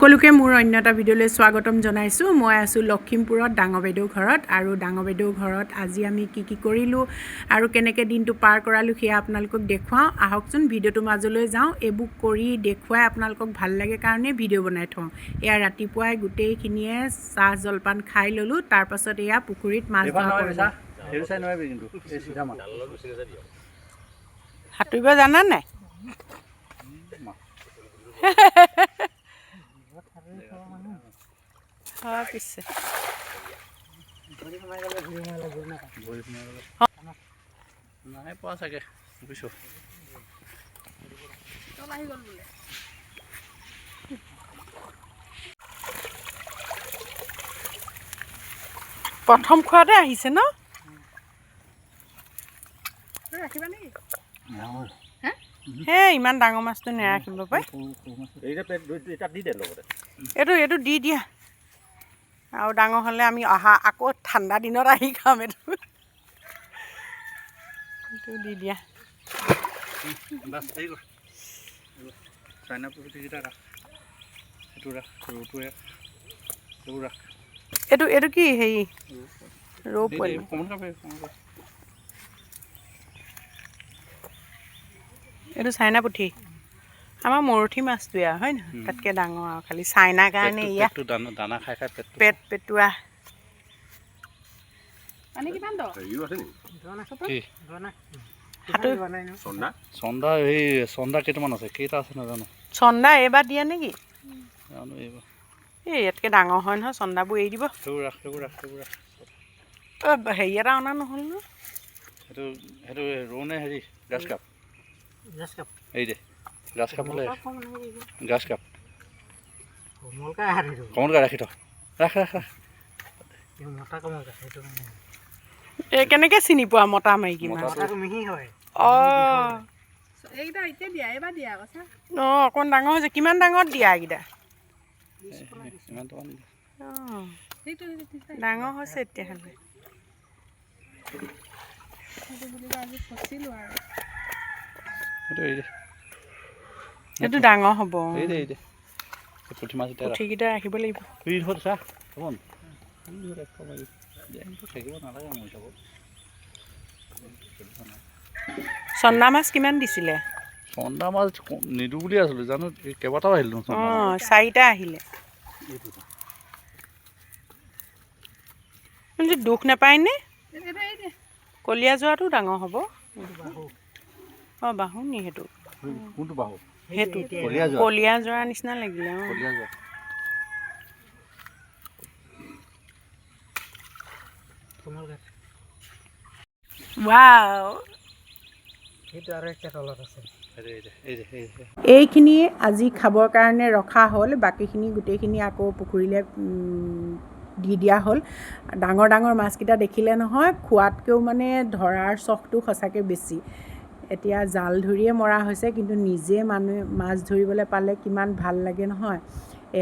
সকলোকে মোৰ অন্য এটা ভিডিঅ'লৈ স্বাগতম জনাইছোঁ। মই আছোঁ লখিমপুৰত ডাঙৰ বাইদেউ ঘৰত আৰু ডাঙৰ বাইদেউ ঘৰত আজি আমি কি কৰিলোঁ আৰু কেনেকৈ দিনটো পাৰ কৰালোঁ সেয়া আপোনালোকক দেখুৱাওঁ। আহকচোন ভিডিঅ'টো মাজলৈ যাওঁ। এইবোৰ কৰি দেখুৱাই আপোনালোকক ভাল লাগে কাৰণে ভিডিঅ' বনাই থওঁ। এয়া ৰাতিপুৱাই গোটেইখিনিয়ে চাহ জলপান খাই ল'লোঁ। তাৰপাছত এয়া পুখুৰীত মাছ ধৰা কৰিলোঁ। সাঁতুৰিব জানা নাই? পিছে নাই পোৱা চাগে বুজিছোঁ। প্ৰথম খোৱাতে আহিছে ন? ৰাখিবা নেকি? হে ইমান ডাঙৰ মাছটো নেৰাখিব পাই। এইটো দি দিয়া আৰু ডাঙৰ হ'লে আমি অহা আকৌ ঠাণ্ডা দিনত আহি খাম। এইটো দি দিয়া। এইটো কি হেৰি ৰৌ পোৱালি? এইটো চাইনা পুঠি। আমাৰ মৰঠি মাছটোৱে আৰু হয় নহয়, তাতকৈ ডাঙৰ আৰু খালি চাইনাৰ কাৰণে ইয়াত দানা খাই খাই পেট পেটুৱা। চন্দা এই চন্দা কেইটামান আছে, কেইটা আছে নাজানো। চন্দা এইবাৰ দিয়ে নেকি? জানো এইবাৰ এই ইয়াতকৈ ডাঙৰ হয় নহয়, চন্দাবোৰ এৰি দিব। সেইবোৰ ৰাখ। হেৰি এটা অনা নহ'ল ন? সেইটো ৰৌ নে হেৰি গ্ৰাছ কাপ? এই দে গ্ৰাছ কাপ হ'লে গ্ৰাছ কাপ কমলকা ৰাখি থ। ৰাখ এই কেনেকৈ চিনি পোৱা মতা মাইকী মাছ? অঁ অকণ ডাঙৰ হৈছে। কিমান ডাঙৰত দিয়া এইকেইটা? অঁ ডাঙৰ হৈছে তেতিয়াহ'লে। এইটো ডাঙৰ হ'ব। পুঠিকেইটা ৰাখিব লাগিব। চন্দা মাছ কিমান দিছিলে? চন্দা মাছ নিদো বুলি আছিলোঁ, জানো কেইবাটাও আহিলোঁ। অঁ 4টা আহিলে। দুখ নাপায়নে? কলীয়া যোৱাটো ডাঙৰ হ'ব। অঁ বাহু নি সেইটো? কোনটো বাহু? সেইটো কলীয়া যোৱাৰ নিচিনা লাগিলে। এইখিনি আজি খাবৰ কাৰণে ৰখা হ'ল। বাকীখিনি গোটেইখিনি আকৌ পুখুৰীলৈ দি দিয়া হ'ল। ডাঙৰ ডাঙৰ মাছকেইটা দেখিলে নহয়, খোৱাতকৈও মানে ধৰাৰ চখটো সঁচাকৈ বেছি। এতিয়া জাল ধৰিয়ে মৰা হৈছে, কিন্তু নিজে মানুহে মাছ ধৰিবলৈ পালে কিমান ভাল লাগে নহয়।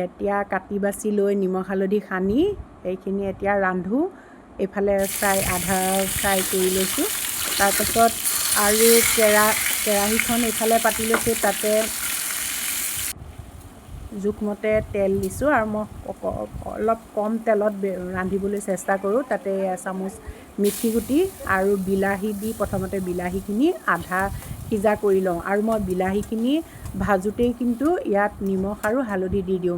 এতিয়া কাটি বাছি লৈ নিমখ হালধি সানি এইখিনি এতিয়া ৰান্ধোঁ। এইফালে আধা ফ্ৰাই কৰি লৈছোঁ। তাৰপাছত আৰু কেৰাহীখন এইফালে পাতি লৈছোঁ। তাতে জোখমতে তেল দিছোঁ আৰু মই অলপ কম তেলত ৰান্ধিবলৈ চেষ্টা কৰোঁ। তাতে এচামুচ মিঠি গুটি আৰু বিলাহী দি প্ৰথমতে বিলাহীখিনি আধা সিজা কৰি লওঁ। আৰু মই বিলাহীখিনি ভাজোঁতেই কিন্তু ইয়াত নিমখ আৰু হালধি দি দিওঁ।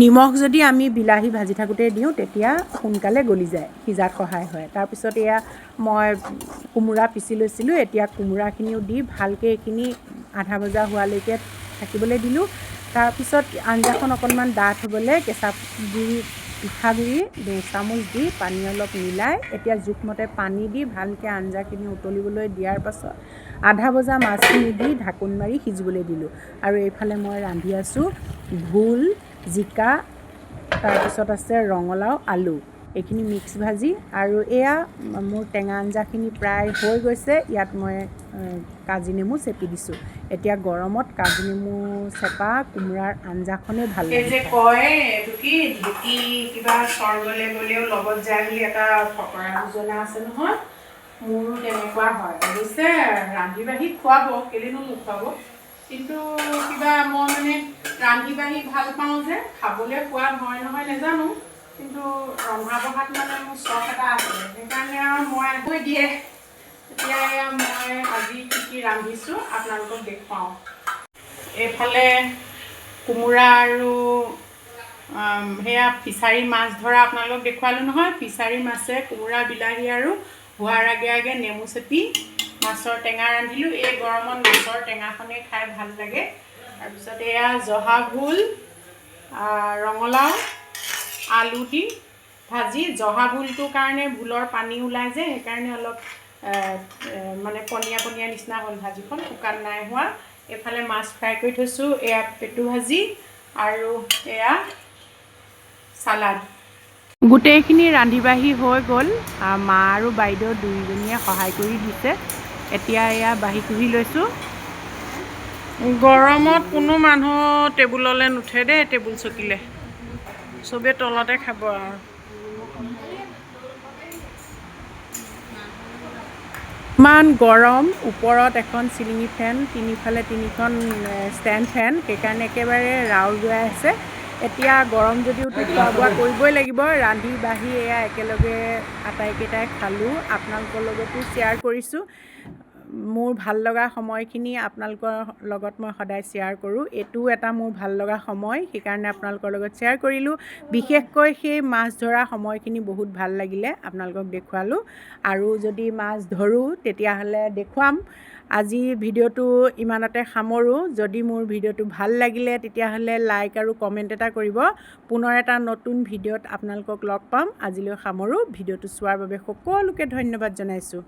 নিমখ যদি আমি বিলাহী ভাজি থাকোঁতে দিওঁ তেতিয়া সোনকালে গলি যায়, সিজাত সহায় হয়। তাৰপিছত এয়া মই কোমোৰা পিচি লৈছিলোঁ। এতিয়া কোমোৰাখিনিও দি ভালকৈ এইখিনি আধা ভজা হোৱালৈকে থাকিবলৈ দিলোঁ। তাৰপিছত আঞ্জাখন অকণমান ডাঠ হ'বলৈ কেঁচা পিঠাগুড়ি 2 চামুচ দি পানী অলপ মিলাই এতিয়া জোখমতে পানী দি ভালকৈ আঞ্জাখিনি উতলিবলৈ দিয়াৰ পাছত আধা ভজা মাছখিনি দি ঢাকোন মাৰি সিজিবলৈ দিলোঁ। আৰু এইফালে মই ৰান্ধি আছোঁ ভোল, জিকা, তাৰপিছত আছে ৰঙালাও, আলু, এইখিনি মিক্স ভাজি। আৰু এয়া মোৰ টেঙা আঞ্জাখিনি প্ৰায় হৈ গৈছে। ইয়াত মই কাজি নেমু চেপি দিছোঁ। এতিয়া গৰমত কাজি নেমু চেপা কোমোৰাৰ আঞ্জাখনেই ভাল লাগে। এই যে কয় এইটো কি ঢেঁকী কিবা চৰ্গলে গ'লেও লগত যায় বুলি এটা ফকৰা যোজনা আছে নহয়, মোৰো তেনেকুৱা হয়। অৱশ্যে ৰান্ধি বাঢ়ি খুৱাব, কেলেনো নোখুৱাব, কিন্তু কিবা মই মানে ৰান্ধি বাঢ়ি ভাল পাওঁ যে, খাবলৈ সোৱাদ হয় নহয় নাজানো, কিন্তু ৰন্ধা বঢ়াত মানে মোৰ চখ এটা আছে, সেইকাৰণে আৰু মই থৈ দিয়ে। এতিয়া মই আজি কি ৰান্ধিছোঁ আপোনালোকক দেখুৱাওঁ। এইফালে কোমোৰা আৰু সেয়া ফিছাৰী মাছ ধৰা আপোনালোকক দেখুৱালোঁ নহয়। ফিছাৰী মাছে কোমোৰা, বিলাহী আৰু হোৱাৰ আগে আগে নেমু চেপি মাছৰ টেঙা ৰান্ধিলোঁ। এই গৰমত মাছৰ টেঙাখনেই খাই ভাল লাগে। তাৰপিছত এয়া জহা ভোল, ৰঙালাও, আলু দি ভাজি। জহা ভোলটোৰ কাৰণে ভোলৰ পানী ওলাই যে, সেইকাৰণে অলপ মানে পনীয়া পনীয়া নিচিনা হ'ল ভাজিখন, শুকান নাই হোৱা। এইফালে মাছ ফ্ৰাই কৰি থৈছোঁ, এয়া পেটু ভাজি আৰু এয়া চালাড। গোটেইখিনি ৰান্ধি বাঢ়ি হৈ গ'ল। মা আৰু বাইদেউ দুয়োজনীয়ে সহায় কৰি দিছে। এতিয়া এয়া বাঢ়ি কুঢ়ি লৈছোঁ। গৰমত কোনো মানুহ টেবুললৈ নুঠে দেই, টেবুল চকীলে চবেই তলতে খাব আৰু। ইমান গৰম, ওপৰত এখন চিলিঙি ফেন, তিনিফালে তিনিখন ষ্টেণ্ড ফেন, সেইকাৰণে একেবাৰে ৰাউৰগৈ আছে। এতিয়া গৰম যদিও খোৱা বোৱা কৰিবই লাগিব। ৰান্ধি বাঢ়ি এয়া একেলগে আটাইকেইটাই খালোঁ, আপোনালোকৰ লগতো শ্বেয়াৰ কৰিছোঁ। মোৰ ভাল লগা সময়খিনি আপোনালোকৰ লগত মই সদায় শ্বেয়াৰ কৰোঁ। এইটোও এটা মোৰ ভাল লগা সময়, সেইকাৰণে আপোনালোকৰ লগত শ্বেয়াৰ কৰিলোঁ। বিশেষকৈ সেই মাছ ধৰা সময়খিনি বহুত ভাল লাগিলে, আপোনালোকক দেখুৱালোঁ। আৰু যদি মাছ ধৰোঁ তেতিয়াহ'লে দেখুৱাম। আজি ভিডিঅ'টো ইমানতে সামৰোঁ। যদি মোৰ ভিডিঅ'টো ভাল লাগিলে তেতিয়াহ'লে লাইক আৰু কমেণ্ট এটা কৰিব। পুনৰ এটা নতুন ভিডিঅ'ত আপোনালোকক লগ পাম। আজিলৈ সামৰোঁ। ভিডিঅ'টো চোৱাৰ বাবে সকলোকে ধন্যবাদ জনাইছোঁ।